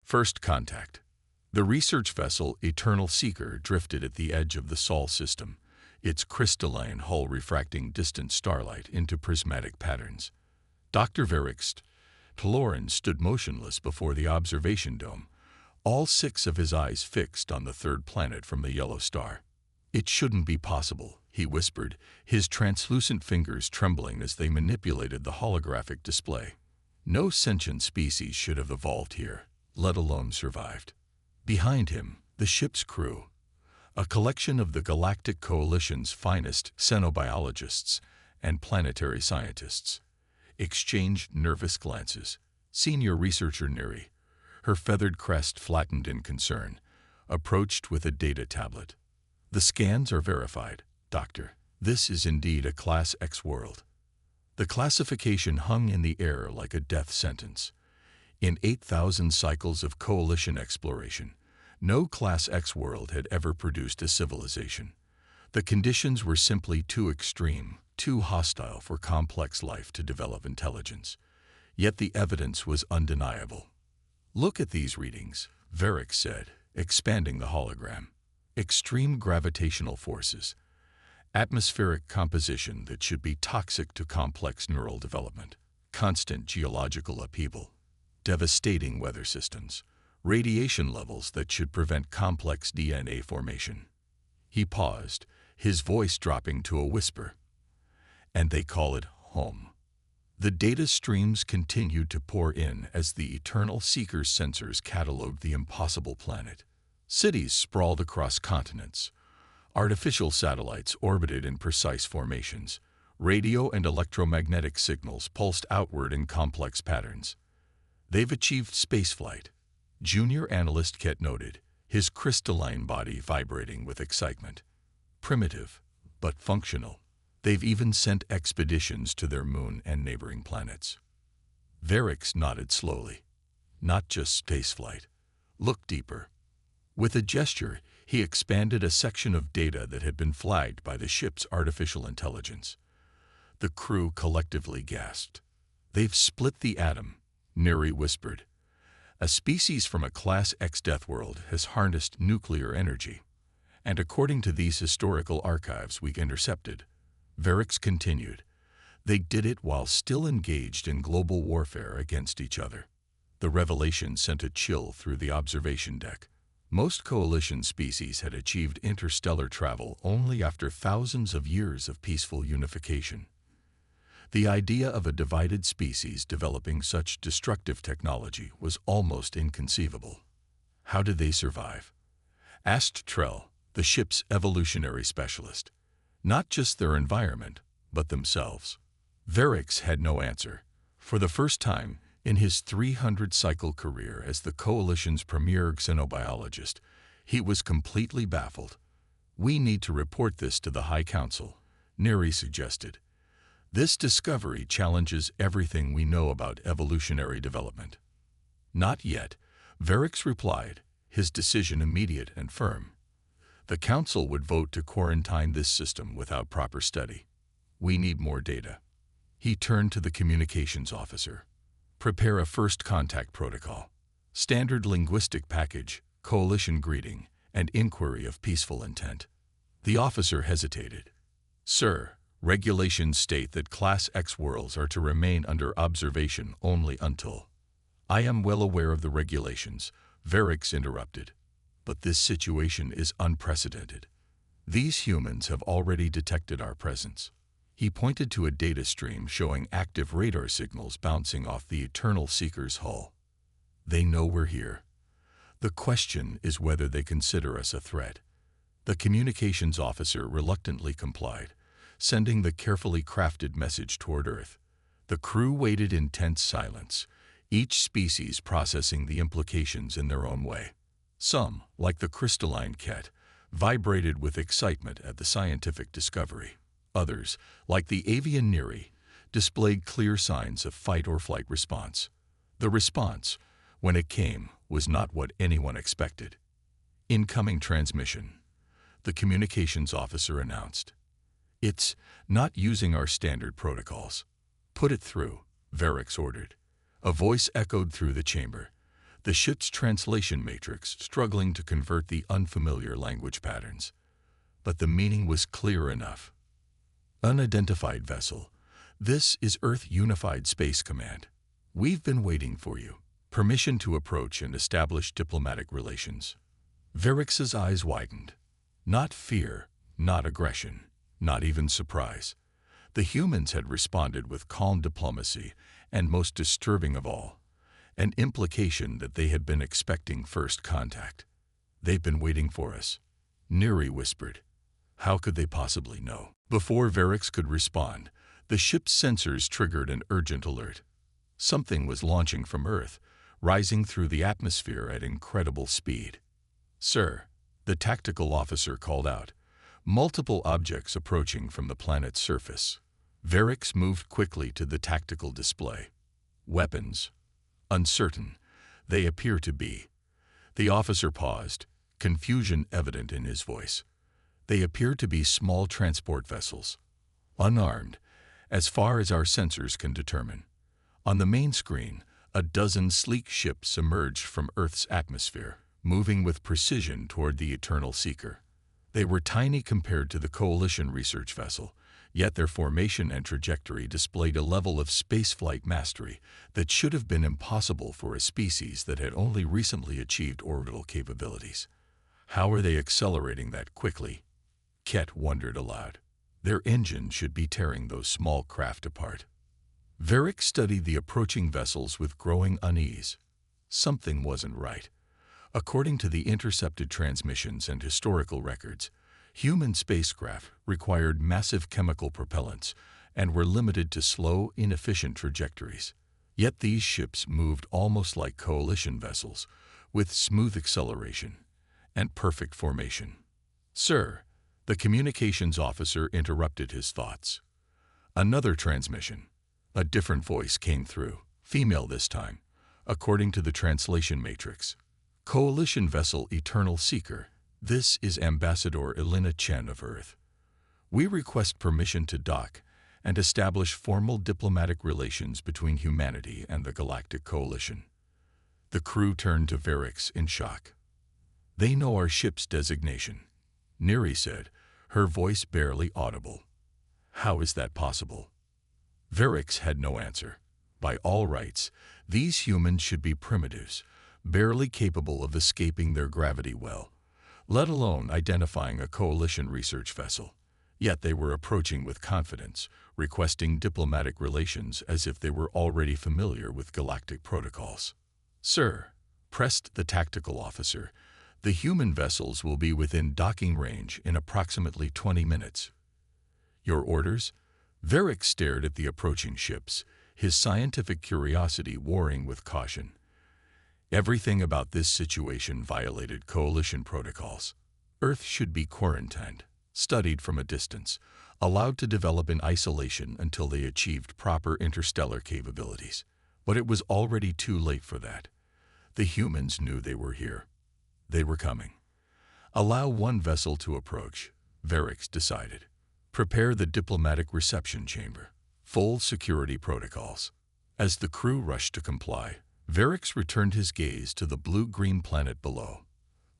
First contact. The research vessel Eternal Seeker drifted at the edge of the Sol system, its crystalline hull refracting distant starlight into prismatic patterns. Dr. Verix Taloran stood motionless before the observation dome, all 6 of his eyes fixed on the third planet from the yellow star. "It shouldn't be possible," he whispered, his translucent fingers trembling as they manipulated the holographic display. "No sentient species should have evolved here, let alone survived." Behind him, the ship's crew, a collection of the Galactic Coalition's finest xenobiologists and planetary scientists, exchanged nervous glances. Senior researcher Neri, her feathered crest flattened in concern, approached with a data tablet. "The scans are verified, Doctor. This is indeed a Class X world." The classification hung in the air like a death sentence. In 8,000 cycles of Coalition exploration, no Class X world had ever produced a civilization. The conditions were simply too extreme, too hostile for complex life to develop intelligence. Yet the evidence was undeniable. "Look at these readings," Verix said, expanding the hologram. "Extreme gravitational forces, atmospheric composition that should be toxic to complex neural development, constant geological upheaval, devastating weather systems, radiation levels that should prevent complex DNA formation." He paused, his voice dropping to a whisper. "And they call it home." The data streams continued to pour in as the Eternal Seeker's sensors catalogued the impossible planet. Cities sprawled across continents. Artificial satellites orbited in precise formations. Radio and electromagnetic signals pulsed outward in complex patterns. "They've achieved spaceflight," Junior Analyst Ket noted, his crystalline body vibrating with excitement. "Primitive, but functional. They've even sent expeditions to their moon and neighboring planets." Verix nodded slowly. "Not just spaceflight. Look deeper." With a gesture, he expanded a section of data that had been flagged by the ship's artificial intelligence. The crew collectively gasped. "They've split the atom," Neri whispered. "A species from a Class X death world has harnessed nuclear energy. And according to these historical archives we intercepted," Verix continued, "they did it while still engaged in global warfare against each other." The revelation sent a chill through the observation deck. Most Coalition species had achieved interstellar travel only after thousands of years of peaceful unification. The idea of a divided species developing such destructive technology was almost inconceivable. "How did they survive?" asked Trell, the ship's evolutionary specialist. "Not just their environment, but themselves." Verix had no answer. For the first time in his 300-cycle career as the Coalition's premier xenobiologist, he was completely baffled. "We need to report this to the High Council," Neri suggested. "This discovery challenges everything we know about evolutionary development." "Not yet," Verix replied, his decision immediate and firm. "The Council would vote to quarantine this system without proper study. We need more data." He turned to the communications officer. "Prepare a first contact protocol. Standard linguistic package, coalition greeting, and inquiry of peaceful intent." The officer hesitated. "Sir, regulations state that Class X worlds are to remain under observation only until—" "I am well aware of the regulations," Verix interrupted. "But this situation is unprecedented. These humans have already detected our presence." He pointed to a data stream showing active radar signals bouncing off the Eternal Seeker's hull. "They know we're here. The question is whether they consider us a threat." The communications officer reluctantly complied, sending the carefully crafted message toward Earth. The crew waited in tense silence, each species processing the implications in their own way. Some, like the crystalline Ket, vibrated with excitement at the scientific discovery. Others, like the avian Neri, displayed clear signs of fight-or-flight response. The response, when it came, was not what anyone expected. "Incoming transmission," the communications officer announced. "It's not using our standard protocols." "Put it through," Verix ordered. A voice echoed through the chamber. the ship's translation matrix struggling to convert the unfamiliar language patterns. But the meaning was clear enough. Unidentified vessel. This is Earth Unified Space Command. We've been waiting for you. Permission to approach and establish diplomatic relations. Varix's eyes widened. Not fear, not aggression, not even surprise. The humans had responded with calm diplomacy, and most disturbing of all, an implication that they had been expecting first contact. They've been waiting for us, Neri whispered. How could they possibly know? Before Varix could respond, the ship's sensors triggered an urgent alert. Something was launching from Earth, rising through the atmosphere at incredible speed. Sir, the tactical officer called out. Multiple objects approaching from the planet's surface. Varix moved quickly to the tactical display. Weapons. Uncertain. They appear to be. The officer paused, confusion evident in his voice. They appear to be small transport vessels. Unarmed, as far as our sensors can determine. On the main screen, a dozen sleek ships emerged from Earth's atmosphere, moving with precision toward the Eternal Seeker. They were tiny compared to the Coalition research vessel, yet their formation and trajectory displayed a level of spaceflight mastery that should have been impossible for a species that had only recently achieved orbital capabilities. How are they accelerating that quickly? Ket wondered aloud. Their engine should be tearing those small craft apart. Varix studied the approaching vessels with growing unease. Something wasn't right. According to the intercepted transmissions and historical records, human spacecraft required massive chemical propellants and were limited to slow, inefficient trajectories. Yet these ships moved almost like Coalition vessels, with smooth acceleration and perfect formation. Sir, the communications officer interrupted his thoughts. Another transmission. A different voice came through, female this time, according to the translation matrix. Coalition vessel Eternal Seeker. This is Ambassador Elena Chen of Earth. We request permission to dock and establish formal diplomatic relations between humanity and the Galactic Coalition. The crew turned to Varix in shock. They know our ship's designation, Neri said, her voice barely audible. How is that possible? Varix had no answer. By all rights, these humans should be primitives, barely capable of escaping their gravity well, let alone identifying a Coalition research vessel. Yet they were approaching with confidence, requesting diplomatic relations as if they were already familiar with galactic protocols. Sir, pressed the tactical officer, the human vessels will be within docking range in approximately 20 minutes. Your orders? Varix stared at the approaching ships, his scientific curiosity warring with caution. Everything about this situation violated Coalition protocols. Earth should be quarantined, studied from a distance, allowed to develop in isolation until they achieved proper interstellar capabilities. But it was already too late for that. The humans knew they were here. They were coming. Allow one vessel to approach, Varix decided. Prepare the diplomatic reception chamber. Full security protocols. As the crew rushed to comply, Varix returned his gaze to the blue-green planet below.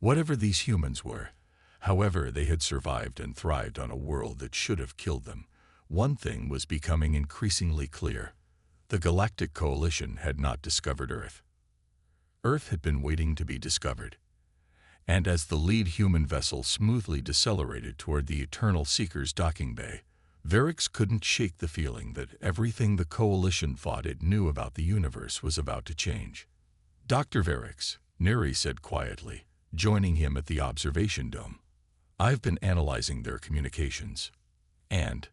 Whatever these humans were, however they had survived and thrived on a world that should have killed them, one thing was becoming increasingly clear. The Galactic Coalition had not discovered Earth. Earth had been waiting to be discovered. And as the lead human vessel smoothly decelerated toward the Eternal Seeker's docking bay, Varix couldn't shake the feeling that everything the Coalition thought it knew about the universe was about to change. Dr. Varix, Neri said quietly, joining him at the observation dome. I've been analyzing their communications. And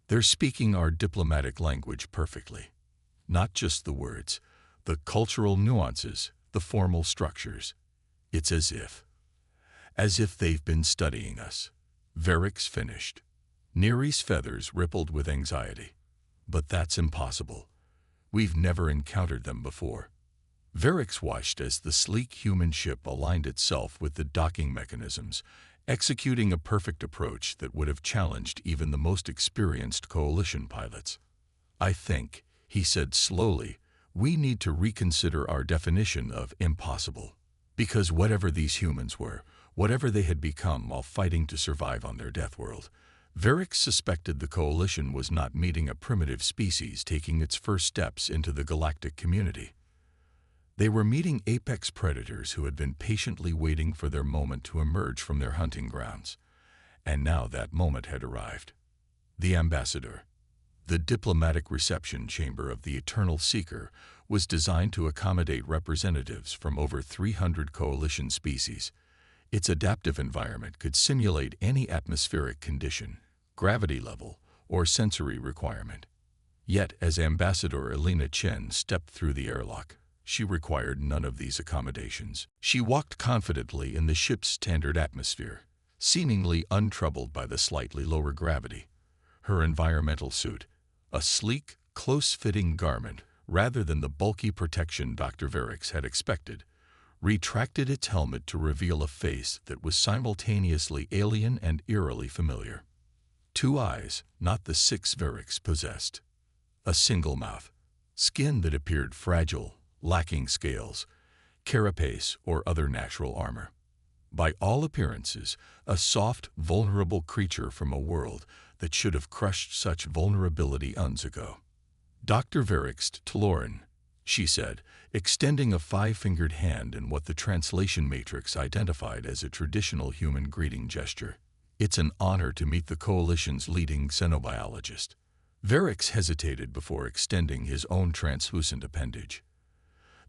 they're speaking our diplomatic language perfectly. Not just the words, the cultural nuances, the formal structures. It's as if they've been studying us. Varix finished. Neri's feathers rippled with anxiety. But that's impossible. We've never encountered them before. Varix watched as the sleek human ship aligned itself with the docking mechanisms, executing a perfect approach that would have challenged even the most experienced Coalition pilots. I think, he said slowly, We need to reconsider our definition of impossible. Because whatever these humans were, whatever they had become while fighting to survive on their death world, Varric suspected the Coalition was not meeting a primitive species taking its first steps into the galactic community. They were meeting apex predators who had been patiently waiting for their moment to emerge from their hunting grounds. And now that moment had arrived. The ambassador, the diplomatic reception chamber of the Eternal Seeker, was designed to accommodate representatives from over 300 Coalition species. Its adaptive environment could simulate any atmospheric condition, gravity level, or sensory requirement. Yet, as Ambassador Elena Chen stepped through the airlock, she required none of these accommodations. She walked confidently in the ship's standard atmosphere, seemingly untroubled by the slightly lower gravity. Her environmental suit, a sleek, close-fitting garment rather than the bulky protection Dr. Varric had expected, retracted its helmet to reveal a face that was simultaneously alien and eerily familiar. 2 eyes, not the 6 Varric possessed. A single mouth, skin that appeared fragile, lacking scales, carapace, or other natural armor. By all appearances, a soft, vulnerable creature from a world that should have crushed such vulnerability eons ago. Dr. Varric Taloran, she said, extending a 5-fingered hand in what the translation matrix identified as a traditional human greeting gesture. It's an honor to meet the Coalition's leading xenobiologist. Varric hesitated before extending his own translucent appendage.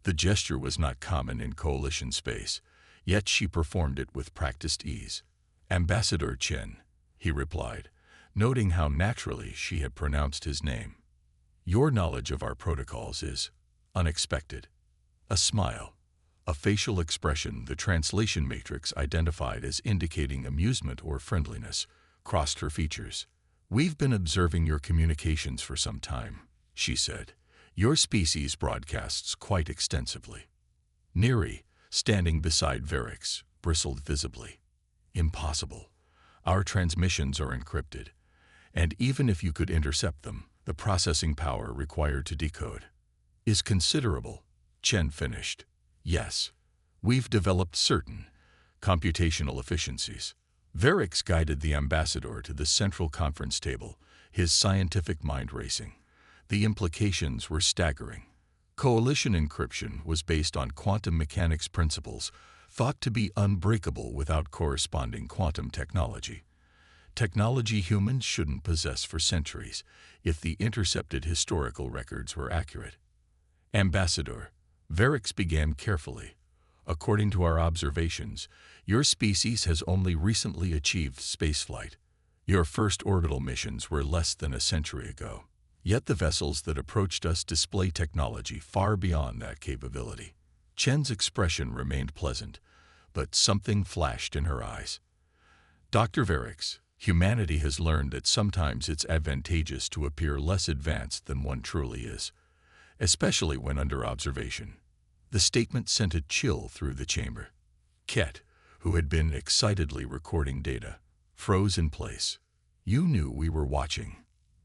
The gesture was not common in Coalition space, yet she performed it with practiced ease. Ambassador Chen, he replied, noting how naturally she had pronounced his name. Your knowledge of our protocols is unexpected. A smile, a facial expression the translation matrix identified as indicating amusement or friendliness, crossed her features. We've been observing your communications for some time, she said. Your species broadcasts quite extensively. Neri, standing beside Varric, bristled visibly. Impossible. Our transmissions are encrypted, and even if you could intercept them, the processing power required to decode is considerable, Chen finished. Yes, we've developed certain computational efficiencies. Varric guided the ambassador to the central conference table, his scientific mind racing. The implications were staggering. Coalition encryption was based on quantum mechanics principles thought to be unbreakable without corresponding quantum technology. Technology humans shouldn't possess for centuries if the intercepted historical records were accurate. Ambassador, Varric began carefully. According to our observations, your species has only recently achieved spaceflight. Your first orbital missions were less than a century ago. Yet the vessels that approached us display technology far beyond that capability. Chen's expression remained pleasant, but something flashed in her eyes. Dr. Varric, humanity has learned that sometimes it's advantageous to appear less advanced than one truly is, especially when under observation. The statement sent a chill through the chamber. Ket, who had been excitedly recording data, froze in place. You knew we were watching,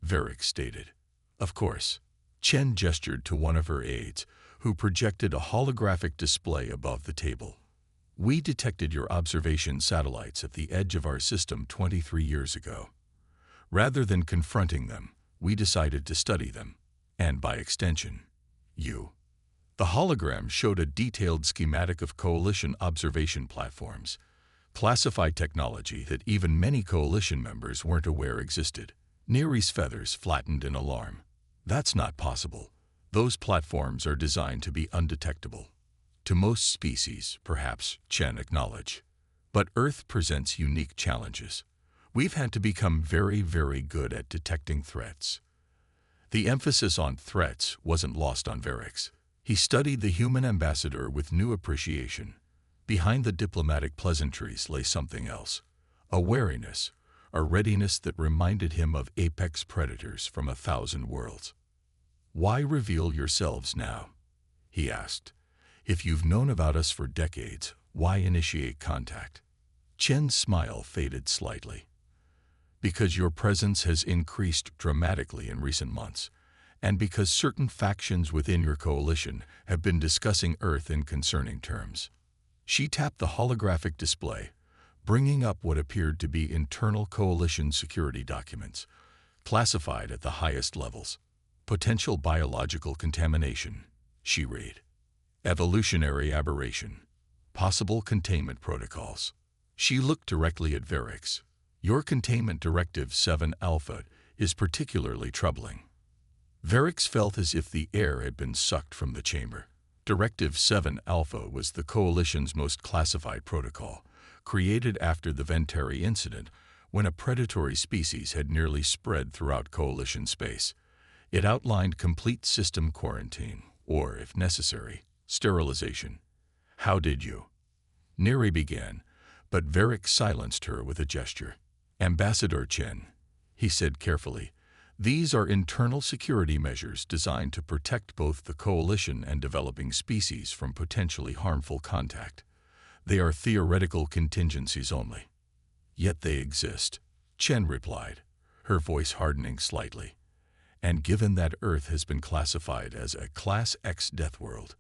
Varric stated. Of course. Chen gestured to one of her aides, who projected a holographic display above the table. We detected your observation satellites at the edge of our system 23 years ago. Rather than confronting them, we decided to study them, and by extension, you. The hologram showed a detailed schematic of Coalition observation platforms, classified technology that even many Coalition members weren't aware existed. Neri's feathers flattened in alarm. That's not possible. Those platforms are designed to be undetectable. To most species, perhaps, Chen acknowledged. But Earth presents unique challenges. We've had to become very, very good at detecting threats. The emphasis on threats wasn't lost on Varric. He studied the human ambassador with new appreciation. Behind the diplomatic pleasantries lay something else. A wariness, a readiness that reminded him of apex predators from 1,000 worlds. Why reveal yourselves now? He asked. If you've known about us for decades, why initiate contact? Chen's smile faded slightly. Because your presence has increased dramatically in recent months, and because certain factions within your coalition have been discussing Earth in concerning terms. She tapped the holographic display, bringing up what appeared to be internal coalition security documents, classified at the highest levels. Potential biological contamination, she read. Evolutionary aberration. Possible containment protocols. She looked directly at Varix. Your Containment Directive 7 Alpha is particularly troubling. Varix felt as if the air had been sucked from the chamber. Directive 7 Alpha was the Coalition's most classified protocol, created after the Ventari incident when a predatory species had nearly spread throughout Coalition space. It outlined complete system quarantine, or, if necessary, sterilization. How did you? Neri began, but Varix silenced her with a gesture. Ambassador Chen, he said carefully, these are internal security measures designed to protect both the Coalition and developing species from potentially harmful contact. They are theoretical contingencies only. Yet they exist, Chen replied, her voice hardening slightly. And given that Earth has been classified as a Class X death world,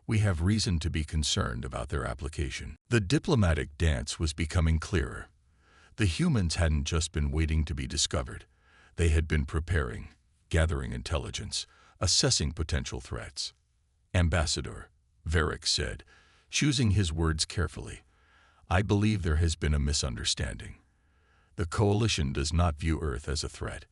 we have reason to be concerned about their application. The diplomatic dance was becoming clearer. The humans hadn't just been waiting to be discovered. They had been preparing, gathering intelligence, assessing potential threats. Ambassador, Varix said, choosing his words carefully, I believe there has been a misunderstanding. The Coalition does not view Earth as a threat.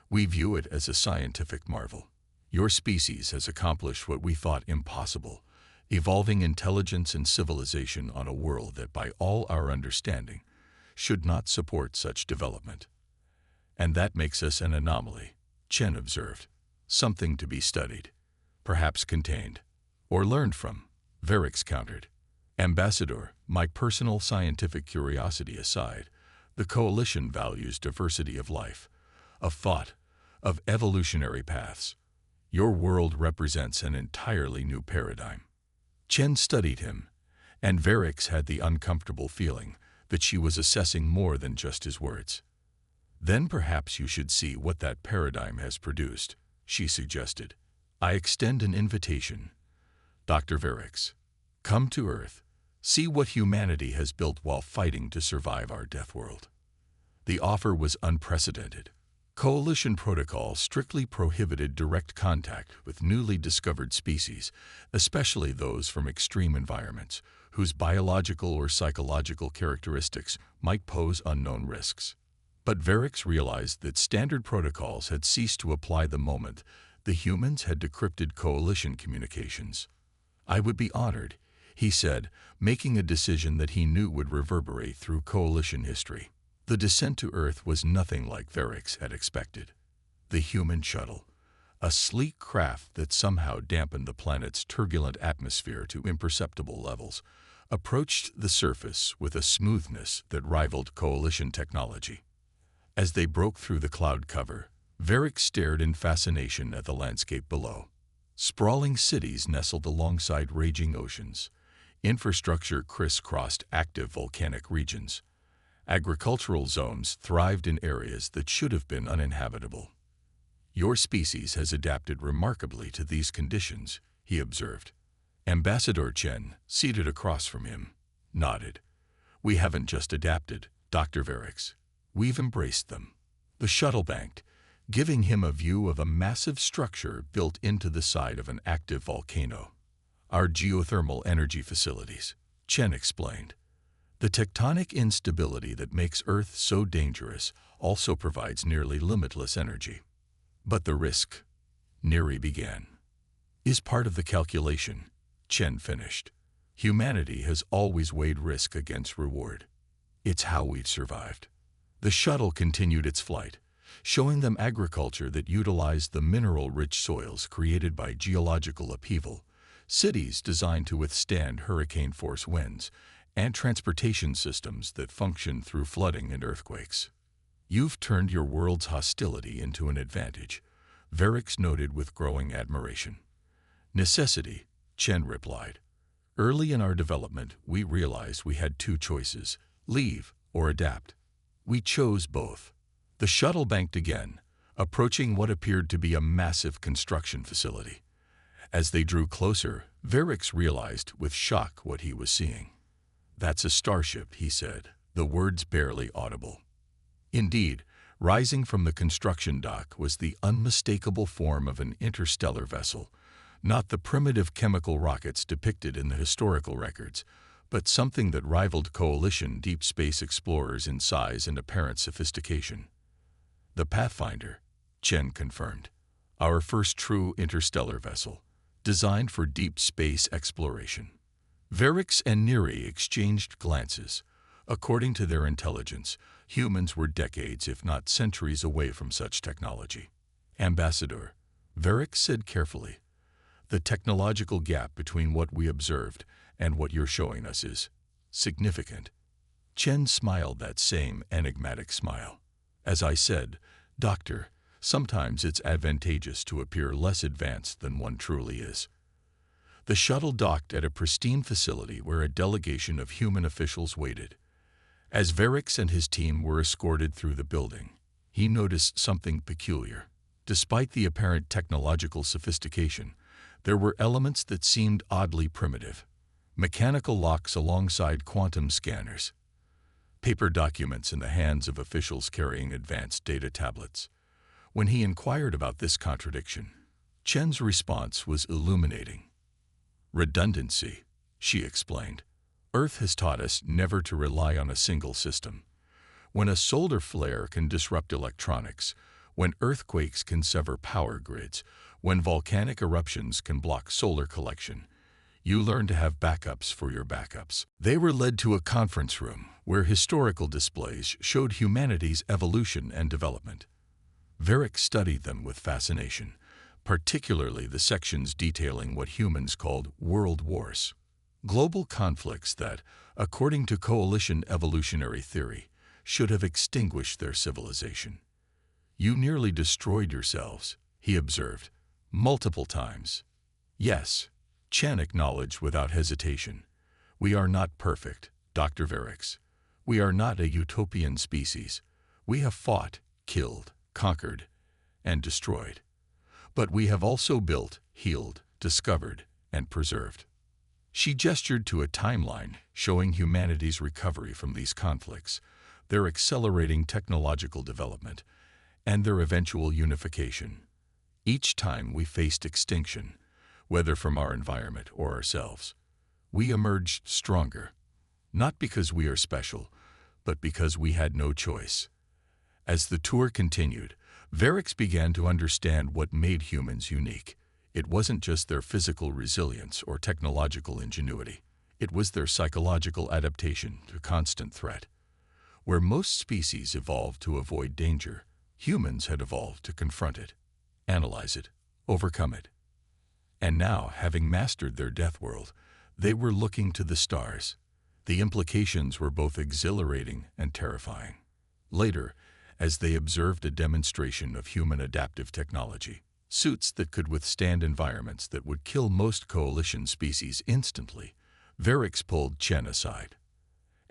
We view it as a scientific marvel. Your species has accomplished what we thought impossible, evolving intelligence and civilization on a world that, by all our understanding, should not support such development. And that makes us an anomaly, Chen observed. Something to be studied, perhaps contained, or learned from, Varix countered. Ambassador, my personal scientific curiosity aside, the Coalition values diversity of life, of thought, of evolutionary paths. Your world represents an entirely new paradigm. Chen studied him, and Varix had the uncomfortable feeling that she was assessing more than just his words. Then perhaps you should see what that paradigm has produced, she suggested. I extend an invitation. Dr. Varix, come to Earth. See what humanity has built while fighting to survive our death world. The offer was unprecedented. Coalition protocol strictly prohibited direct contact with newly discovered species, especially those from extreme environments, whose biological or psychological characteristics might pose unknown risks. But Varix realized that standard protocols had ceased to apply the moment the humans had decrypted Coalition communications. I would be honored, he said, making a decision that he knew would reverberate through Coalition history. The descent to Earth was nothing like Varix had expected. The human shuttle, a sleek craft that somehow dampened the planet's turbulent atmosphere to imperceptible levels, approached the surface with a smoothness that rivaled Coalition technology. As they broke through the cloud cover, Varix stared in fascination at the landscape below. Sprawling cities nestled alongside raging oceans. Infrastructure crisscrossed active volcanic regions. Agricultural zones thrived in areas that should have been uninhabitable. Your species has adapted remarkably to these conditions, he observed. Ambassador Chen, seated across from him, nodded. We haven't just adapted, Dr. Varix. We've embraced them. The shuttle banked, giving him a view of a massive structure built into the side of an active volcano. Our geothermal energy facilities, Chen explained. The tectonic instability that makes Earth so dangerous also provides nearly limitless energy. But the risk, Neri began, is part of the calculation, Chen finished. Humanity has always weighed risk against reward. It's how we've survived. The shuttle continued its flight, showing them agriculture that utilized the mineral-rich soils created by geological upheaval, cities designed to withstand hurricane-force winds, and transportation systems that function through flooding and earthquakes. You've turned your world's hostility into an advantage, Varix noted with growing admiration. Necessity, Chen replied. Early in our development, we realized we had two choices, leave or adapt. We chose both. The shuttle banked again, approaching what appeared to be a massive construction facility. As they drew closer, Varix realized with shock what he was seeing. "That's a starship," he said, the words barely audible. Indeed, rising from the construction dock was the unmistakable form of an interstellar vessel, not the primitive chemical rockets depicted in the historical records, but something that rivaled Coalition deep space explorers in size and apparent sophistication. "The Pathfinder," Chen confirmed. "Our first true interstellar vessel, designed for deep space exploration." Varix and Neri exchanged glances. According to their intelligence, humans were decades, if not centuries, away from such technology. "Ambassador," Varix said carefully, "the technological gap between what we observed and what you're showing us is significant." Chen smiled that same enigmatic smile. "As I said, Doctor, sometimes it's advantageous to appear less advanced than one truly is." The shuttle docked at a pristine facility where a delegation of human officials waited. As Varix and his team were escorted through the building, he noticed something peculiar. Despite the apparent technological sophistication, there were elements that seemed oddly primitive. Mechanical locks alongside quantum scanners. Paper documents in the hands of officials carrying advanced data tablets. When he inquired about this contradiction, Chen's response was illuminating. "Redundancy," she explained. "Earth has taught us never to rely on a single system. When a solar flare can disrupt electronics, when earthquakes can sever power grids, when volcanic eruptions can block solar collection, you learn to have backups for your backups." They were led to a conference room where historical displays showed humanity's evolution and development. Varix studied them with fascination, particularly the sections detailing what humans called world wars. Global conflicts that, according to Coalition evolutionary theory, should have extinguished their civilization. "You nearly destroyed yourselves," he observed, "multiple times." "Yes," Chen acknowledged without hesitation. "We are not perfect, Dr. Varix. We are not a utopian species. We have fought, killed, conquered, and destroyed. But we have also built, healed, discovered, and preserved." She gestured to a timeline showing humanity's recovery from these conflicts, their accelerating technological development, and their eventual unification. "Each time we faced extinction, whether from our environment or ourselves, we emerged stronger, not because we are special, but because we had no choice." As the tour continued, Varix began to understand what made humans unique. It wasn't just their physical resilience or technological ingenuity. It was their psychological adaptation to constant threat. Where most species evolved to avoid danger, humans had evolved to confront it, analyze it, overcome it. And now, having mastered their death world, they were looking to the stars. The implications were both exhilarating and terrifying. Later, as they observed a demonstration of human adaptive technology, suits that could withstand environments that would kill most Coalition species instantly, Varix pulled Chen aside.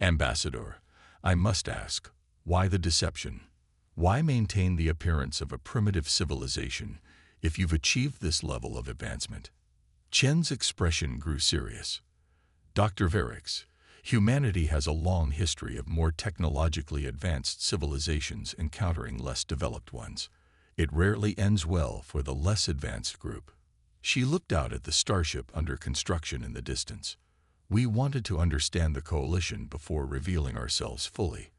"Ambassador, I must ask, why the deception? Why maintain the appearance of a primitive civilization if you've achieved this level of advancement?" Chen's expression grew serious. "Dr. Varix, humanity has a long history of more technologically advanced civilizations encountering less developed ones. It rarely ends well for the less advanced group." She looked out at the starship under construction in the distance. "We wanted to understand the Coalition before revealing ourselves fully,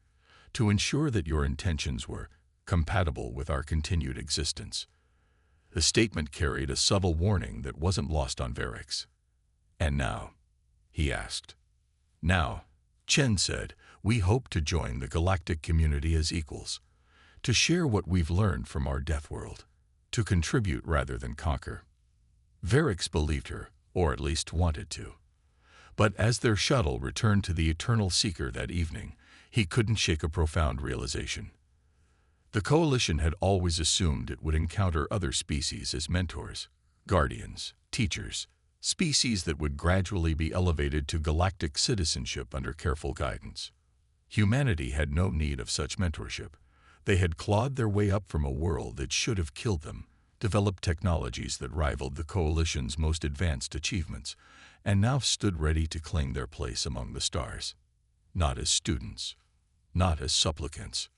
to ensure that your intentions were compatible with our continued existence." The statement carried a subtle warning that wasn't lost on Varix. "And now?" he asked. "Now," Chen said, "we hope to join the galactic community as equals, to share what we've learned from our death world, to contribute rather than conquer." Varix believed her, or at least wanted to. But as their shuttle returned to the Eternal Seeker that evening, he couldn't shake a profound realization. The Coalition had always assumed it would encounter other species as mentors, guardians, teachers, species that would gradually be elevated to galactic citizenship under careful guidance. Humanity had no need of such mentorship. They had clawed their way up from a world that should have killed them, developed technologies that rivaled the Coalition's most advanced achievements, and now stood ready to claim their place among the stars. Not as students, not as supplicants,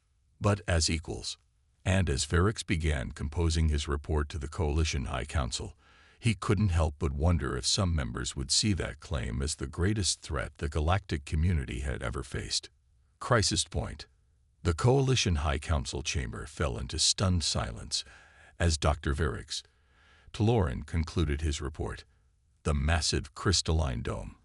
but as equals. And as Varix began composing his report to the Coalition High Council, he couldn't help but wonder if some members would see that claim as the greatest threat the galactic community had ever faced. Crisis point. The Coalition High Council chamber fell into stunned silence as Dr. Varix Taloran concluded his report. The massive crystalline dome,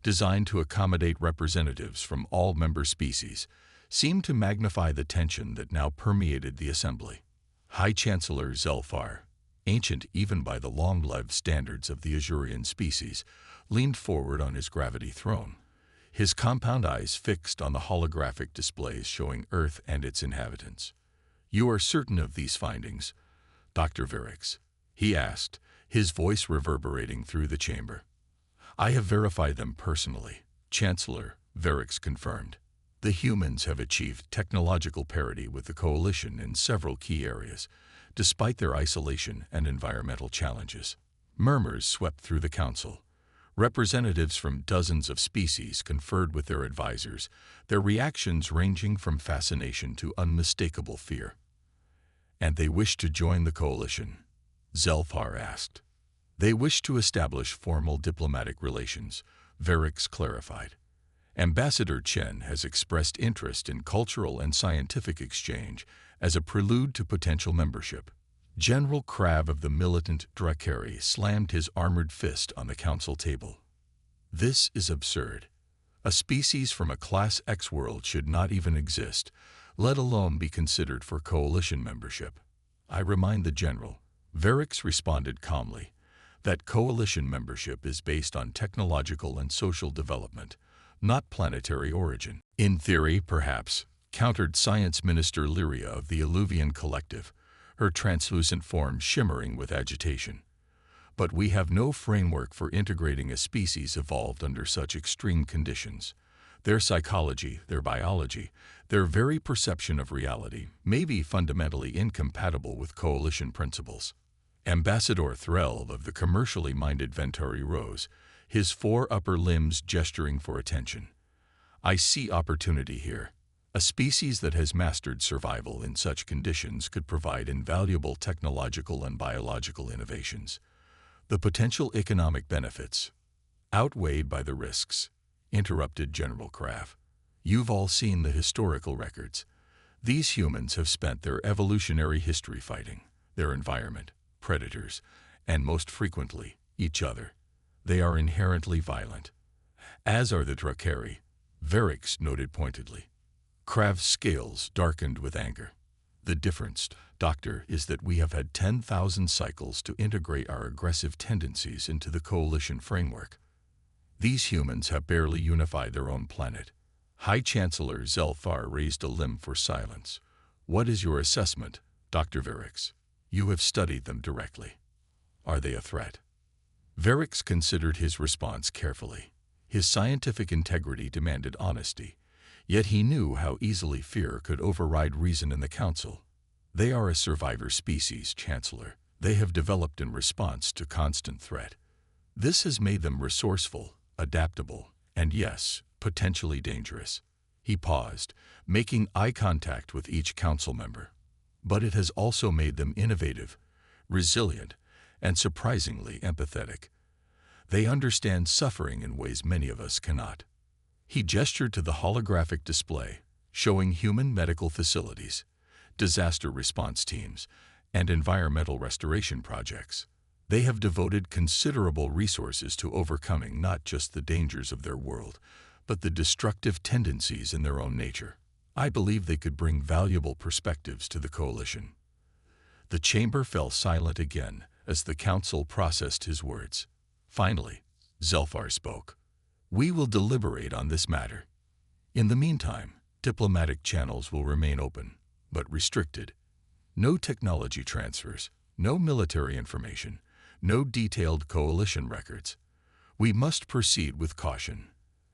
designed to accommodate representatives from all member species, seemed to magnify the tension that now permeated the assembly. High Chancellor Zelfar, ancient even by the long-lived standards of the Azurian species, leaned forward on his gravity throne, his compound eyes fixed on the holographic displays showing Earth and its inhabitants. "You are certain of these findings, Dr. Varix?" he asked, his voice reverberating through the chamber. "I have verified them personally," Chancellor Varix confirmed. "The humans have achieved technological parity with the Coalition in several key areas, despite their isolation and environmental challenges." Murmurs swept through the council. Representatives from dozens of species conferred with their advisors, their reactions ranging from fascination to unmistakable fear. "And they wish to join the Coalition?" Zelfar asked. "They wish to establish formal diplomatic relations," Varix clarified. "Ambassador Chen has expressed interest in cultural and scientific exchange as a prelude to potential membership." General Krav of the militant Drakari slammed his armored fist on the council table. "This is absurd. A species from a Class X world should not even exist, let alone be considered for Coalition membership. I remind the General," Varix responded calmly, "that Coalition membership is based on technological and social development, not planetary origin." "In theory, perhaps," countered Science Minister Lyria of the Illuvian Collective, her translucent form shimmering with agitation. "But we have no framework for integrating a species evolved under such extreme conditions. Their psychology, their biology, their very perception of reality may be fundamentally incompatible with Coalition principles." Ambassador Threlv of the commercially minded Venturi rose, his four upper limbs gesturing for attention. "I see opportunity here. A species that has mastered survival in such conditions could provide invaluable technological and biological innovations. The potential economic benefits, outweighed by the risks," interrupted General Krav. "You've all seen the historical records. These humans have spent their evolutionary history fighting their environment, predators, and most frequently, each other. They are inherently violent. As are the Drakari," Varix noted pointedly. Krav's scales darkened with anger. "The difference, Doctor, is that we have had 10,000 cycles to integrate our aggressive tendencies into the Coalition framework. These humans have barely unified their own planet." High Chancellor Zelfar raised a limb for silence. "What is your assessment, Dr. Varix? You have studied them directly. Are they a threat?" Varix considered his response carefully. His scientific integrity demanded honesty, yet he knew how easily fear could override reason in the council. "They are a survivor species, Chancellor. They have developed in response to constant threat. This has made them resourceful, adaptable, and yes, potentially dangerous." He paused, making eye contact with each council member. "But it has also made them innovative, resilient, and surprisingly empathetic. They understand suffering in ways many of us cannot." He gestured to the holographic display, showing human medical facilities, disaster response teams, and environmental restoration projects. They have devoted considerable resources to overcoming not just the dangers of their world, but the destructive tendencies in their own nature. I believe they could bring valuable perspectives to the Coalition. The chamber fell silent again as the council processed his words. Finally, Zelfar spoke. "We will deliberate on this matter. In the meantime, diplomatic channels will remain open, but restricted. No technology transfers, no military information, no detailed Coalition records. We must proceed with caution."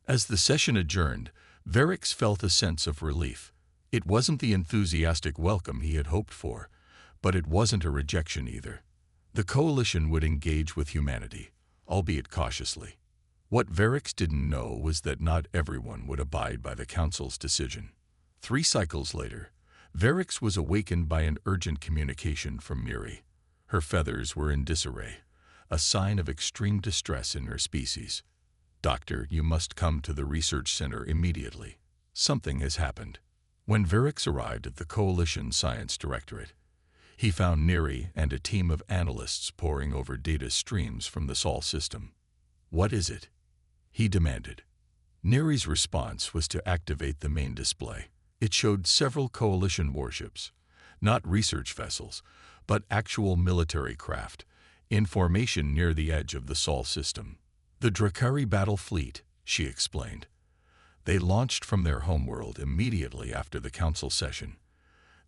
As the session adjourned, Varix felt a sense of relief. It wasn't the enthusiastic welcome he had hoped for, but it wasn't a rejection either. The coalition would engage with humanity, albeit cautiously. What Varix didn't know was that not everyone would abide by the Council's decision. 3 cycles later, Varix was awakened by an urgent communication from Miri. Her feathers were in disarray, a sign of extreme distress in her species. "Doctor, you must come to the research center immediately. Something has happened." When Varix arrived at the Coalition Science Directorate, he found Neri and a team of analysts poring over data streams from the Sol system. "What is it?" he demanded. Neri's response was to activate the main display. It showed several Coalition warships, not research vessels, but actual military craft, in formation near the edge of the Sol system. "The Drakari battle fleet," she explained. "They launched from their homeworld immediately after the Council session.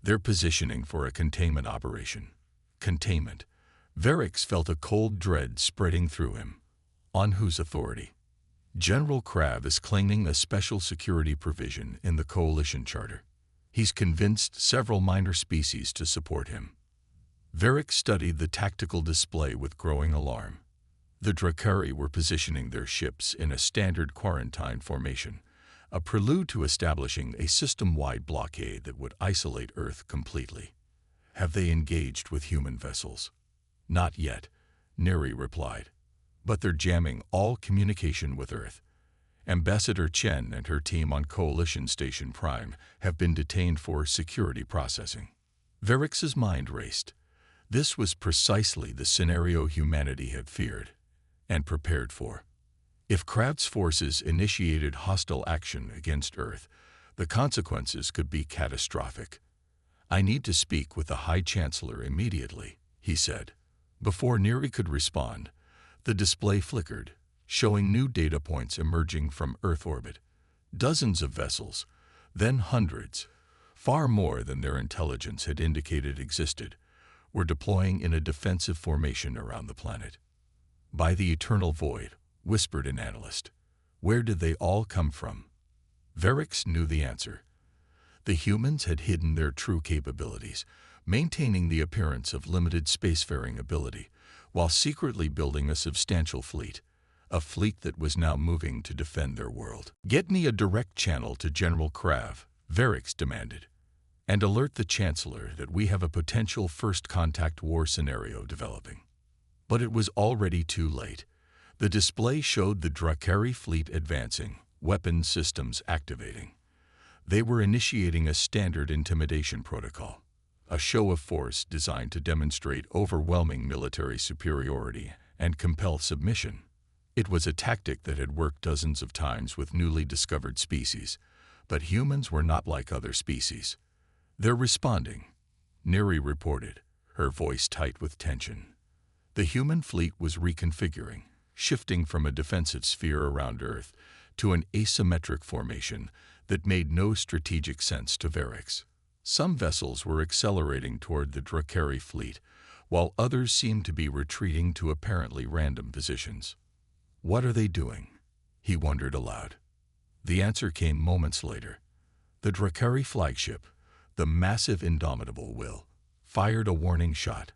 They're positioning for a containment operation." Containment. Varix felt a cold dread spreading through him. On whose authority? General Krav is claiming a special security provision in the Coalition Charter. He's convinced several minor species to support him. Varix studied the tactical display with growing alarm. The Drakari were positioning their ships in a standard quarantine formation, a prelude to establishing a system-wide blockade that would isolate Earth completely. "Have they engaged with human vessels?" "Not yet," Neri replied. "But they're jamming all communication with Earth. Ambassador Chen and her team on Coalition Station Prime have been detained for security processing." Varix's mind raced. This was precisely the scenario humanity had feared and prepared for. If Krav's forces initiated hostile action against Earth, the consequences could be catastrophic. "I need to speak with the High Chancellor immediately," he said. Before Neri could respond, the display flickered, showing new data points emerging from Earth orbit. Dozens of vessels, then hundreds, far more than their intelligence had indicated existed, were deploying in a defensive formation around the planet. "By the eternal void," whispered an analyst. "Where did they all come from?" Varix knew the answer. The humans had hidden their true capabilities, maintaining the appearance of limited spacefaring ability, while secretly building a substantial fleet, a fleet that was now moving to defend their world. "Get me a direct channel to General Krav," Varix demanded, "and alert the Chancellor that we have a potential first-contact war scenario developing." But it was already too late. The display showed the Drakari fleet advancing, weapons systems activating. They were initiating a standard intimidation protocol, a show of force designed to demonstrate overwhelming military superiority and compel submission. It was a tactic that had worked dozens of times with newly discovered species, but humans were not like other species. "They're responding," Neri reported, her voice tight with tension. The human fleet was reconfiguring, shifting from a defensive sphere around Earth to an asymmetric formation that made no strategic sense to Varix. Some vessels were accelerating toward the Drakari fleet, while others seemed to be retreating to apparently random positions. "What are they doing?" he wondered aloud. The answer came moments later. The Drakari flagship, the massive Indomitable Will, fired a warning shot,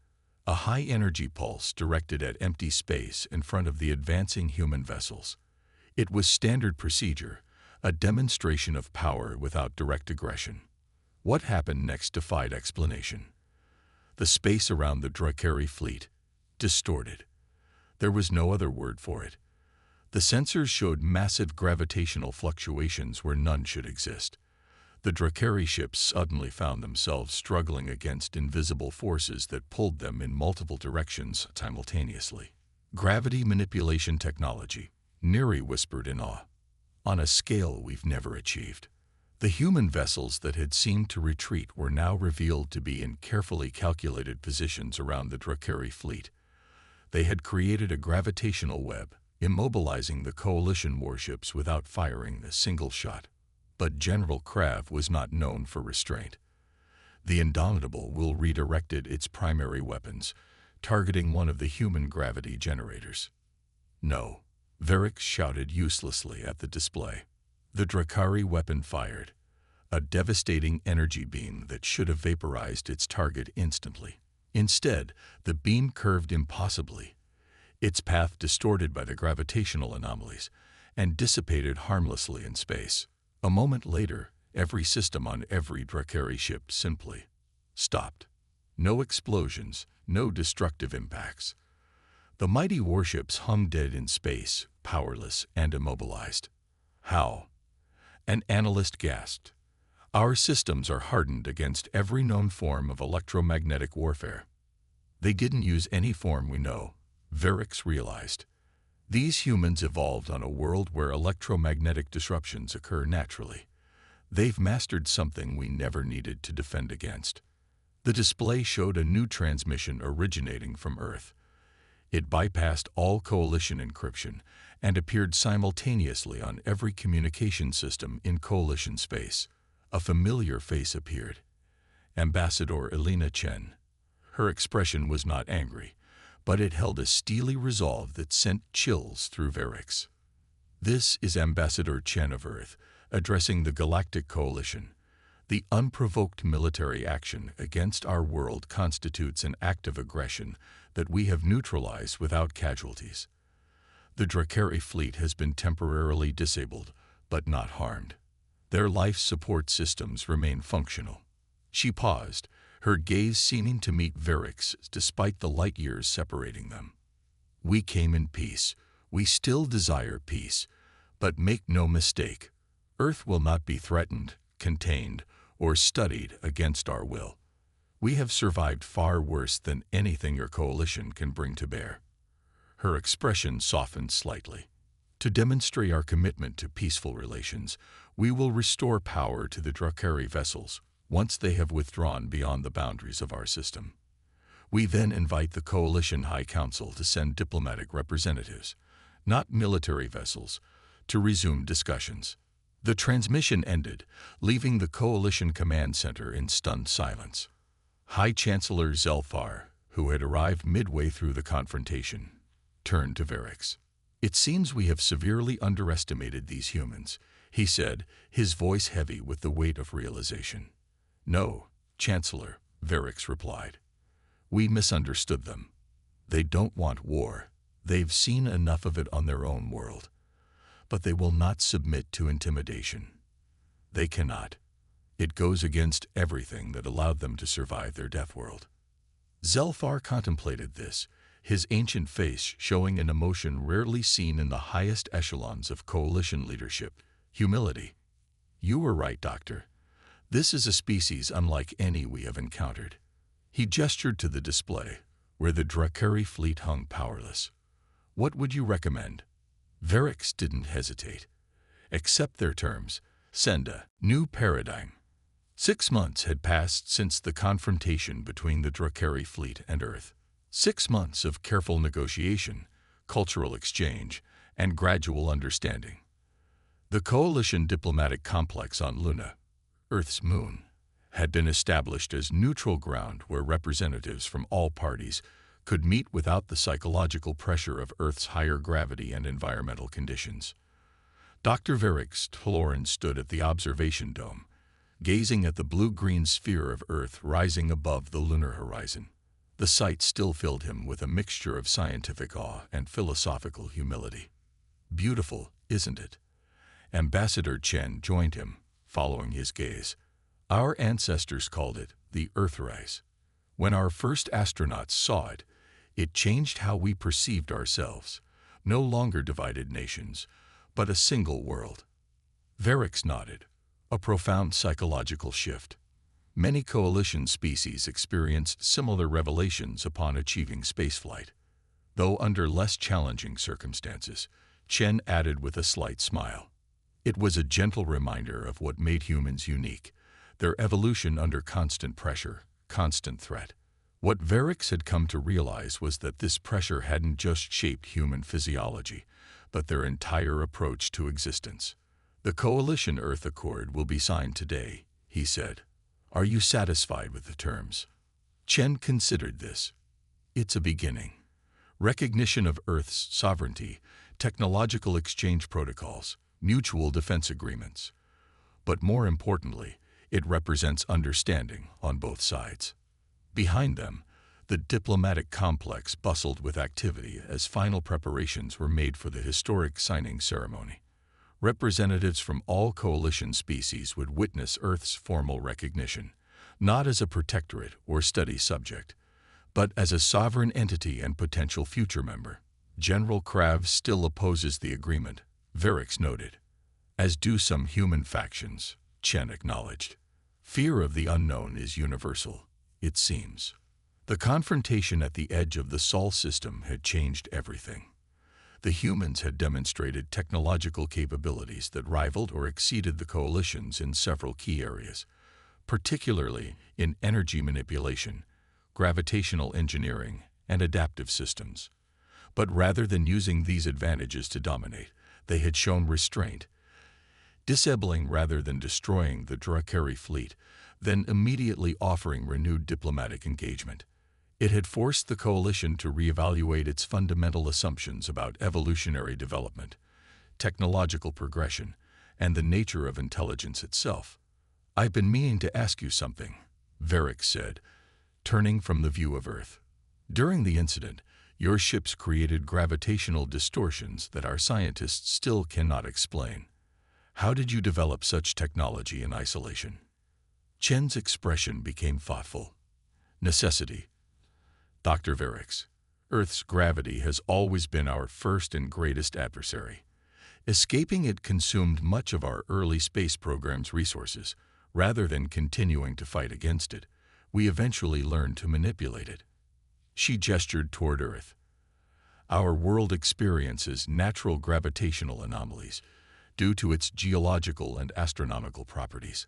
a high-energy pulse directed at empty space in front of the advancing human vessels. It was standard procedure, a demonstration of power without direct aggression. What happened next defied explanation. The space around the Drakari fleet distorted. There was no other word for it. The sensors showed massive gravitational fluctuations where none should exist. The Drakari ships suddenly found themselves struggling against invisible forces that pulled them in multiple directions simultaneously. "Gravity manipulation technology," Neri whispered in awe, "on a scale we've never achieved." The human vessels that had seemed to retreat were now revealed to be in carefully calculated positions around the Drakari fleet. They had created a gravitational web, immobilizing the Coalition warships without firing a single shot. But General Krav was not known for restraint. The Indomitable Will redirected its primary weapons, targeting one of the human gravity generators. "No," Varix shouted uselessly at the display. The Drakari weapon fired. a devastating energy beam that should have vaporized its target instantly. Instead, the beam curved impossibly, its path distorted by the gravitational anomalies, and dissipated harmlessly in space. A moment later, every system on every Drakari ship simply stopped. No explosions, no destructive impacts. The mighty warships hung dead in space, powerless and immobilized. How? An analyst gasped. Our systems are hardened against every known form of electromagnetic warfare. They didn't use any form we know, Verix realized. These humans evolved on a world where electromagnetic disruptions occur naturally. They've mastered something we never needed to defend against. The display showed a new transmission originating from Earth. It bypassed all Coalition encryption and appeared simultaneously on every communication system in Coalition space. A familiar face appeared. Ambassador Elena Chen. Her expression was not angry, but it held a steely resolve that sent chills through Verix. This is Ambassador Chen of Earth, addressing the Galactic Coalition. The unprovoked military action against our world constitutes an act of aggression that we have neutralized without casualties. The Drakari fleet has been temporarily disabled, but not harmed. Their life support systems remain functional. She paused, her gaze seeming to meet Verix's despite the light years separating them. We came in peace. We still desire peace. But make no mistake, Earth will not be threatened, contained, or studied against our will. We have survived far worse than anything your coalition can bring to bear. Her expression softened slightly. To demonstrate our commitment to peaceful relations, we will restore power to the Drakari vessels once they have withdrawn beyond the boundaries of our system. We then invite the Coalition High Council to send diplomatic representatives, not military vessels, to resume discussions. The transmission ended, leaving the Coalition Command Center in stunned silence. High Chancellor Zelfar, who had arrived midway through the confrontation, turned to Verix. It seems we have severely underestimated these humans, he said, his voice heavy with the weight of realization. No, Chancellor, Verix replied. We misunderstood them. They don't want war. They've seen enough of it on their own world. But they will not submit to intimidation. They cannot. It goes against everything that allowed them to survive their death world. Zelfar contemplated this, his ancient face showing an emotion rarely seen in the highest echelons of coalition leadership, humility. You were right, Doctor. This is a species unlike any we have encountered. He gestured to the display, where the Drakari fleet hung powerless. What would you recommend? Verix didn't hesitate. Accept their terms. Send a new paradigm. 6 months had passed since the confrontation between the Drakari fleet and Earth. 6 months of careful negotiation, cultural exchange, and gradual understanding. The Coalition diplomatic complex on Luna, Earth's moon, had been established as neutral ground where representatives from all parties could meet without the psychological pressure of Earth's higher gravity and environmental conditions. Dr. Verix Tloran stood at the observation dome, gazing at the blue-green sphere of Earth rising above the lunar horizon. The sight still filled him with a mixture of scientific awe and philosophical humility. Beautiful, isn't it? Ambassador Chen joined him, following his gaze. Our ancestors called it the Earthrise. When our first astronauts saw it, it changed how we perceived ourselves, no longer divided nations, but a single world. Verix nodded, a profound psychological shift. Many coalition species experienced similar revelations upon achieving spaceflight. Though under less challenging circumstances, Chen added with a slight smile. It was a gentle reminder of what made humans unique, their evolution under constant pressure, constant threat. What Verix had come to realize was that this pressure hadn't just shaped human physiology, but their entire approach to existence. The Coalition Earth Accord will be signed today, he said. Are you satisfied with the terms? Chen considered this. It's a beginning. Recognition of Earth's sovereignty, technological exchange protocols, mutual defense agreements. but more importantly, it represents understanding on both sides. Behind them, the diplomatic complex bustled with activity as final preparations were made for the historic signing ceremony. Representatives from all coalition species would witness Earth's formal recognition, not as a protectorate or study subject, but as a sovereign entity and potential future member. General Krav still opposes the agreement, Varix noted, as do some human factions, Chen acknowledged. Fear of the unknown is universal, it seems. The confrontation at the edge of the Sol system had changed everything. The humans had demonstrated technological capabilities that rivaled or exceeded the coalitions in several key areas, particularly in energy manipulation, gravitational engineering, and adaptive systems. But rather than using these advantages to dominate, they had shown restraint, disabling rather than destroying the Drakari fleet, then immediately offering renewed diplomatic engagement. It had forced the coalition to reevaluate its fundamental assumptions about evolutionary development, technological progression, and the nature of intelligence itself. "I've been meaning to ask you something," Varix said, turning from the view of Earth. "During the incident, your ships created gravitational distortions that our scientists still cannot explain. How did you develop such technology in isolation?" Chen's expression became thoughtful. "Necessity, Dr. Varix. Earth's gravity has always been our first and greatest adversary. Escaping it consumed much of our early space program's resources. Rather than continuing to fight against it, we eventually learned to manipulate it." She gestured toward Earth. "Our world experiences natural gravitational anomalies due to its geological and astronomical properties.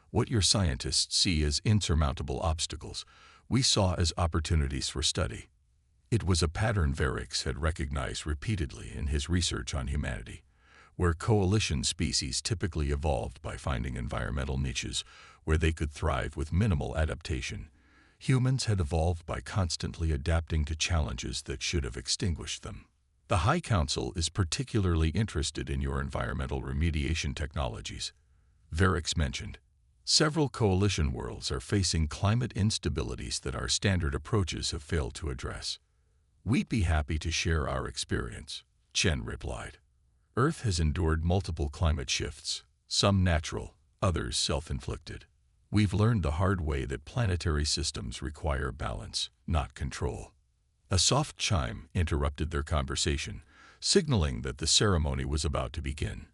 What your scientists see as insurmountable obstacles, we saw as opportunities for study." It was a pattern Varix had recognized repeatedly in his research on humanity, where coalition species typically evolved by finding environmental niches where they could thrive with minimal adaptation. Humans had evolved by constantly adapting to challenges that should have extinguished them. "The High Council is particularly interested in your environmental remediation technologies," Varix mentioned. "Several coalition worlds are facing climate instabilities that our standard approaches have failed to address." "We'd be happy to share our experience," Chen replied. "Earth has endured multiple climate shifts, some natural, others self-inflicted. We've learned the hard way that planetary systems require balance, not control." A soft chime interrupted their conversation, signaling that the ceremony was about to begin.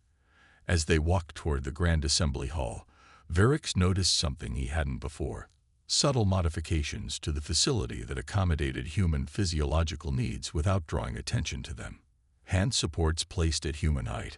As they walked toward the Grand Assembly Hall, Varix noticed something he hadn't before: subtle modifications to the facility that accommodated human physiological needs without drawing attention to them. Hand supports placed at human height,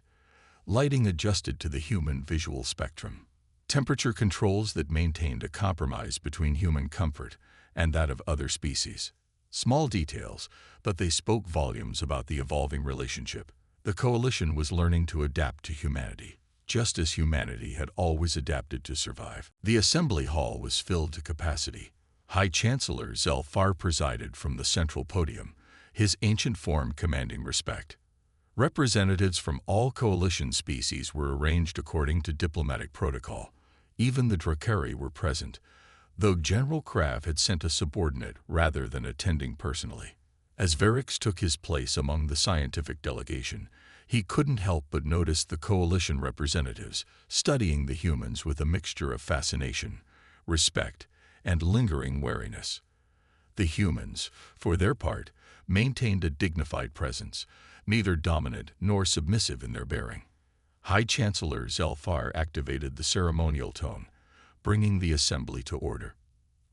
lighting adjusted to the human visual spectrum, temperature controls that maintained a compromise between human comfort and that of other species. Small details, but they spoke volumes about the evolving relationship. The coalition was learning to adapt to humanity, just as humanity had always adapted to survive. The assembly hall was filled to capacity. High Chancellor Zelfar presided from the central podium, his ancient form commanding respect. Representatives from all coalition species were arranged according to diplomatic protocol. Even the Drakari were present, though General Krav had sent a subordinate rather than attending personally. As Varix took his place among the scientific delegation, he couldn't help but notice the coalition representatives studying the humans with a mixture of fascination, respect, and lingering wariness. The humans, for their part, maintained a dignified presence, neither dominant nor submissive in their bearing. High Chancellor Zelfar activated the ceremonial tone, bringing the assembly to order.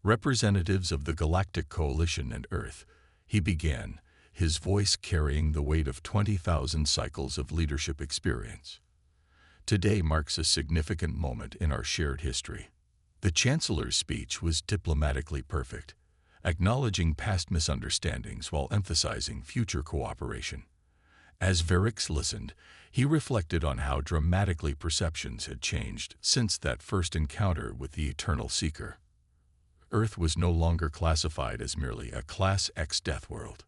"Representatives of the Galactic Coalition and Earth," he began, his voice carrying the weight of 20,000 cycles of leadership experience. "Today marks a significant moment in our shared history." The Chancellor's speech was diplomatically perfect, acknowledging past misunderstandings while emphasizing future cooperation. As Varix listened, he reflected on how dramatically perceptions had changed since that first encounter with the Eternal Seeker. Earth was no longer classified as merely a Class X death world.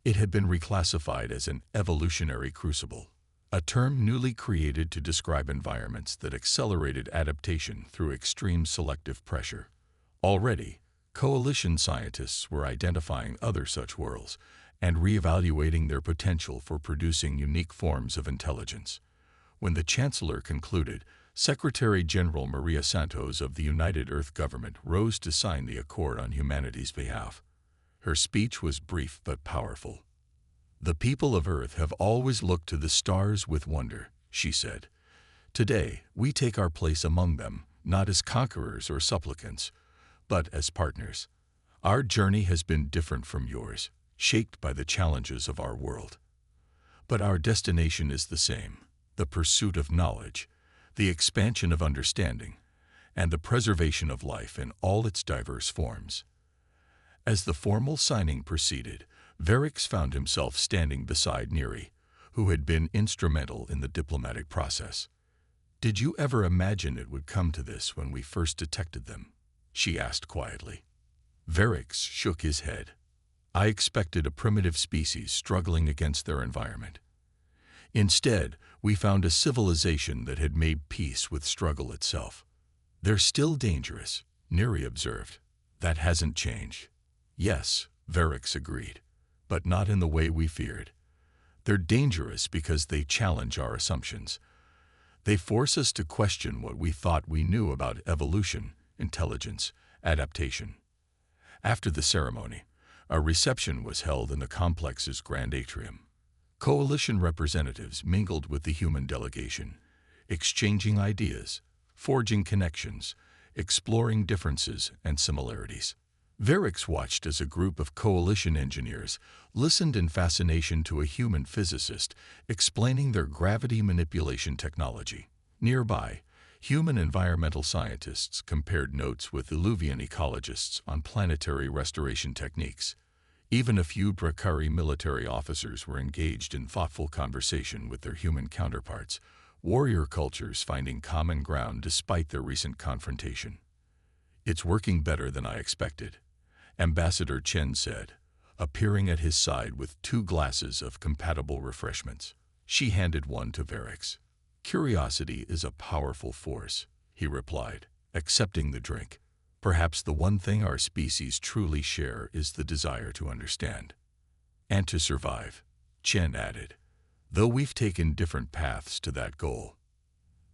It had been reclassified as an evolutionary crucible, a term newly created to describe environments that accelerated adaptation through extreme selective pressure. Already, coalition scientists were identifying other such worlds and reevaluating their potential for producing unique forms of intelligence. When the Chancellor concluded, Secretary General Maria Santos of the United Earth Government rose to sign the Accord on humanity's behalf. Her speech was brief but powerful. "The people of Earth have always looked to the stars with wonder," she said. "Today, we take our place among them, not as conquerors or supplicants, but as partners. Our journey has been different from yours, shaped by the challenges of our world. But our destination is the same: the pursuit of knowledge, the expansion of understanding, and the preservation of life in all its diverse forms." As the formal signing proceeded, Verix found himself standing beside Neri, who had been instrumental in the diplomatic process. "Did you ever imagine it would come to this when we first detected them?" she asked quietly. Verix shook his head. "I expected a primitive species struggling against their environment. Instead, we found a civilization that had made peace with struggle itself." "They're still dangerous," Neri observed. "That hasn't changed." "Yes," Verix agreed, "but not in the way we feared. They're dangerous because they challenge our assumptions. They force us to question what we thought we knew about evolution, intelligence, adaptation." After the ceremony, a reception was held in the complex's grand atrium. Coalition representatives mingled with the human delegation, exchanging ideas, forging connections, exploring differences and similarities. Verix watched as a group of coalition engineers listened in fascination to a human physicist explaining their gravity manipulation technology. Nearby, human environmental scientists compared notes with Illuvian ecologists on planetary restoration techniques. Even a few Drakari military officers were engaged in thoughtful conversation with their human counterparts, warrior cultures finding common ground despite their recent confrontation. "It's working better than I expected," Ambassador Chen said, appearing at his side with 2 glasses of compatible refreshments. She handed one to Verix. "Curiosity is a powerful force," he replied, accepting the drink. "Perhaps the one thing our species truly share is the desire to understand. And to survive," Chen added, "though we've taken different paths to that goal."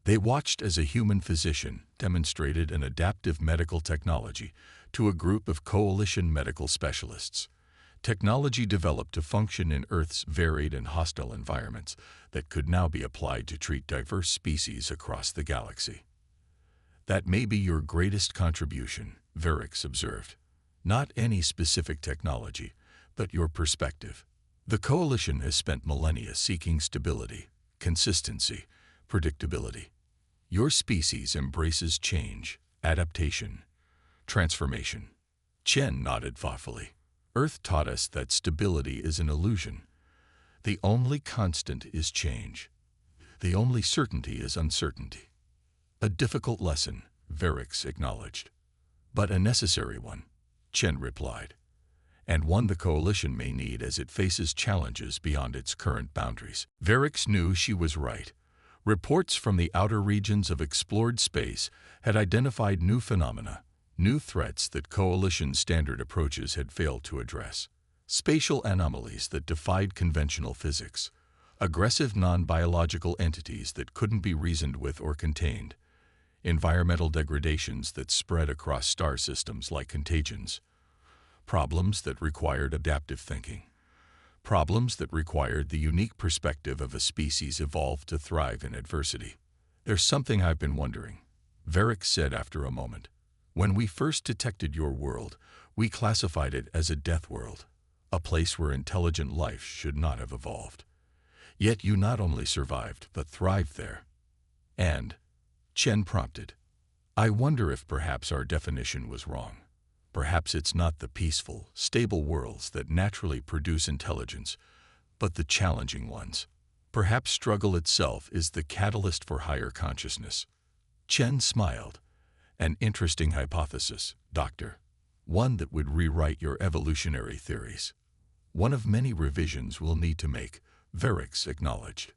They watched as a human physician demonstrated an adaptive medical technology to a group of coalition medical specialists. Technology developed to function in Earth's varied and hostile environments that could now be applied to treat diverse species across the galaxy. "That may be your greatest contribution," Verix observed. "Not any specific technology, but your perspective. The Coalition has spent millennia seeking stability, consistency, predictability. Your species embraces change, adaptation, transformation." Chen nodded thoughtfully. "Earth taught us that stability is an illusion. The only constant is change. The only certainty is uncertainty." "A difficult lesson," Verix acknowledged. "But a necessary one," Chen replied, "and one the Coalition may need as it faces challenges beyond its current boundaries." Verix knew she was right. Reports from the outer regions of explored space had identified new phenomena, new threats that Coalition standard approaches had failed to address. Spatial anomalies that defied conventional physics, aggressive non-biological entities that couldn't be reasoned with or contained, environmental degradations that spread across star systems like contagions, problems that required adaptive thinking, problems that required the unique perspective of a species evolved to thrive in adversity. "There's something I've been wondering," Verix said after a moment. "When we first detected your world, we classified it as a death world, a place where intelligent life should not have evolved. Yet you not only survived, but thrived there." "And," Chen prompted, "I wonder if perhaps our definition was wrong. Perhaps it's not the peaceful, stable worlds that naturally produce intelligence, but the challenging ones. Perhaps struggle itself is the catalyst for higher consciousness." Chen smiled. "An interesting hypothesis, Doctor. One that would rewrite your evolutionary theories." "One of many revisions we'll need to make," Verix acknowledged.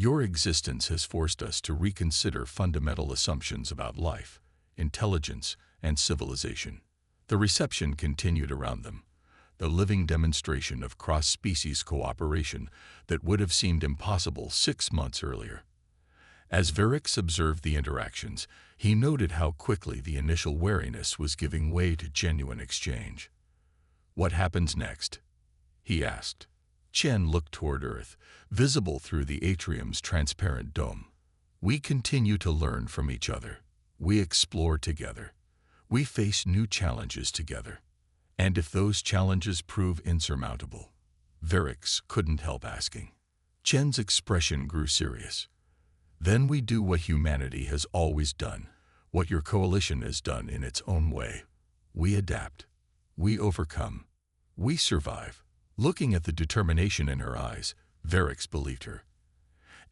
Your existence has forced us to reconsider fundamental assumptions about life, intelligence, and civilization. The reception continued around them, the living demonstration of cross-species cooperation that would have seemed impossible 6 months earlier. As Varix observed the interactions, he noted how quickly the initial wariness was giving way to genuine exchange. "What happens next?" he asked. Chen looked toward Earth, visible through the atrium's transparent dome. "We continue to learn from each other. We explore together. We face new challenges together. And if those challenges prove insurmountable," Varix couldn't help asking. Chen's expression grew serious. "Then we do what humanity has always done, what your coalition has done in its own way. We adapt. We overcome. We survive." Looking at the determination in her eyes, Varix believed her.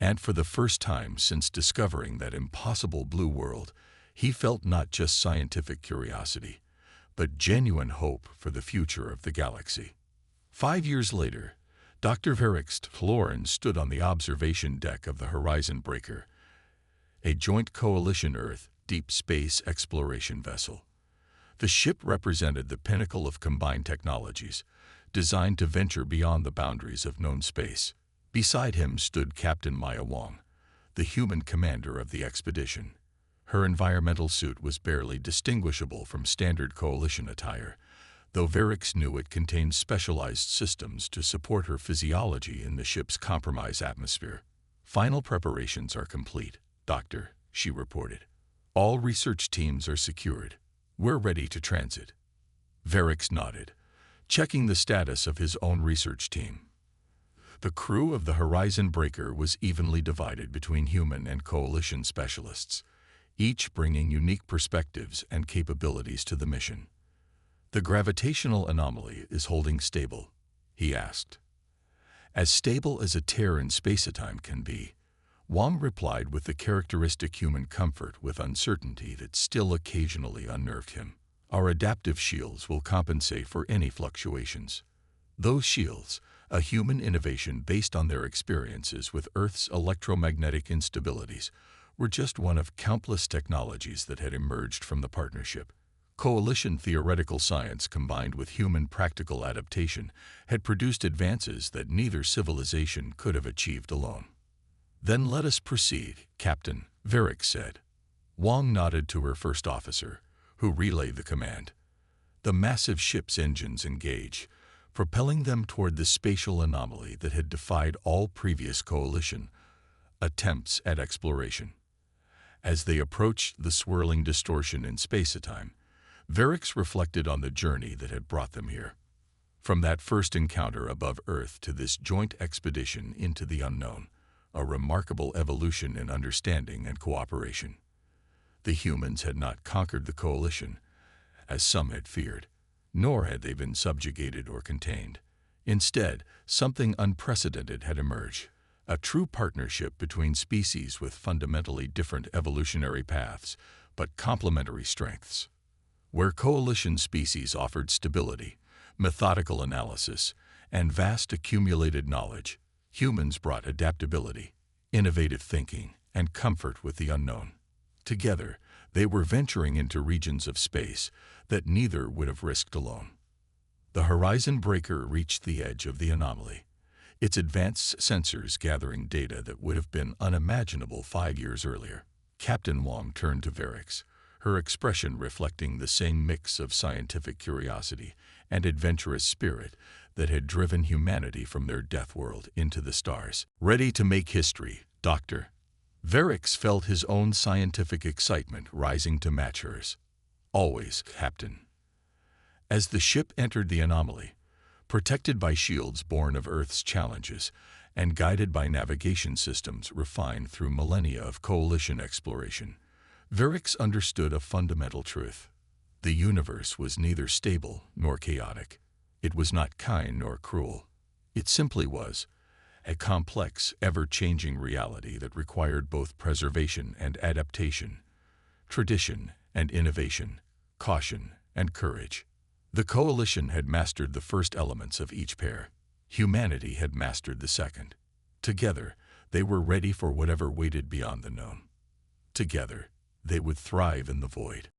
And for the first time since discovering that impossible blue world, he felt not just scientific curiosity, but genuine hope for the future of the galaxy. 5 years later, Dr. Varix Florin stood on the observation deck of the Horizon Breaker, a joint coalition Earth deep space exploration vessel. The ship represented the pinnacle of combined technologies, designed to venture beyond the boundaries of known space. Beside him stood Captain Maya Wong, the human commander of the expedition. Her environmental suit was barely distinguishable from standard coalition attire, though Varix knew it contained specialized systems to support her physiology in the ship's compromised atmosphere. "Final preparations are complete, Doctor," she reported. "All research teams are secured. We're ready to transit." Varix nodded, checking the status of his own research team. The crew of the Horizon Breaker was evenly divided between human and coalition specialists, each bringing unique perspectives and capabilities to the mission. "The gravitational anomaly is holding stable?" he asked. "As stable as a tear in space-time can be," Wong replied with the characteristic human comfort with uncertainty that still occasionally unnerved him. "Our adaptive shields will compensate for any fluctuations." Those shields, a human innovation based on their experiences with Earth's electromagnetic instabilities, were just one of countless technologies that had emerged from the partnership. Coalition theoretical science combined with human practical adaptation had produced advances that neither civilization could have achieved alone. "Then let us proceed, Captain," Varix said. Wong nodded to her first officer, who relayed the command. The massive ship's engines engaged, propelling them toward the spatial anomaly that had defied all previous coalition attempts at exploration. As they approached the swirling distortion in space-time, Varix reflected on the journey that had brought them here. From that first encounter above Earth to this joint expedition into the unknown, a remarkable evolution in understanding and cooperation. The humans had not conquered the coalition, as some had feared, nor had they been subjugated or contained. Instead, something unprecedented had emerged, a true partnership between species with fundamentally different evolutionary paths, but complementary strengths. Where coalition species offered stability, methodical analysis, and vast accumulated knowledge, humans brought adaptability, innovative thinking, and comfort with the unknown. Together, they were venturing into regions of space that neither would have risked alone. The Horizon Breaker reached the edge of the anomaly, its advanced sensors gathering data that would have been unimaginable 5 years earlier. Captain Wong turned to Varix, her expression reflecting the same mix of scientific curiosity and adventurous spirit that had driven humanity from their death world into the stars. "Ready to make history, Doctor?" Varix felt his own scientific excitement rising to match hers. "Always, Captain." As the ship entered the anomaly, protected by shields born of Earth's challenges and guided by navigation systems refined through millennia of coalition exploration, Varix understood a fundamental truth. The universe was neither stable nor chaotic. It was not kind nor cruel. It simply was, a complex, ever-changing reality that required both preservation and adaptation, tradition and innovation, caution and courage. The coalition had mastered the first elements of each pair. Humanity had mastered the second. Together, They were ready for whatever waited beyond the known. Together, they would thrive in the void.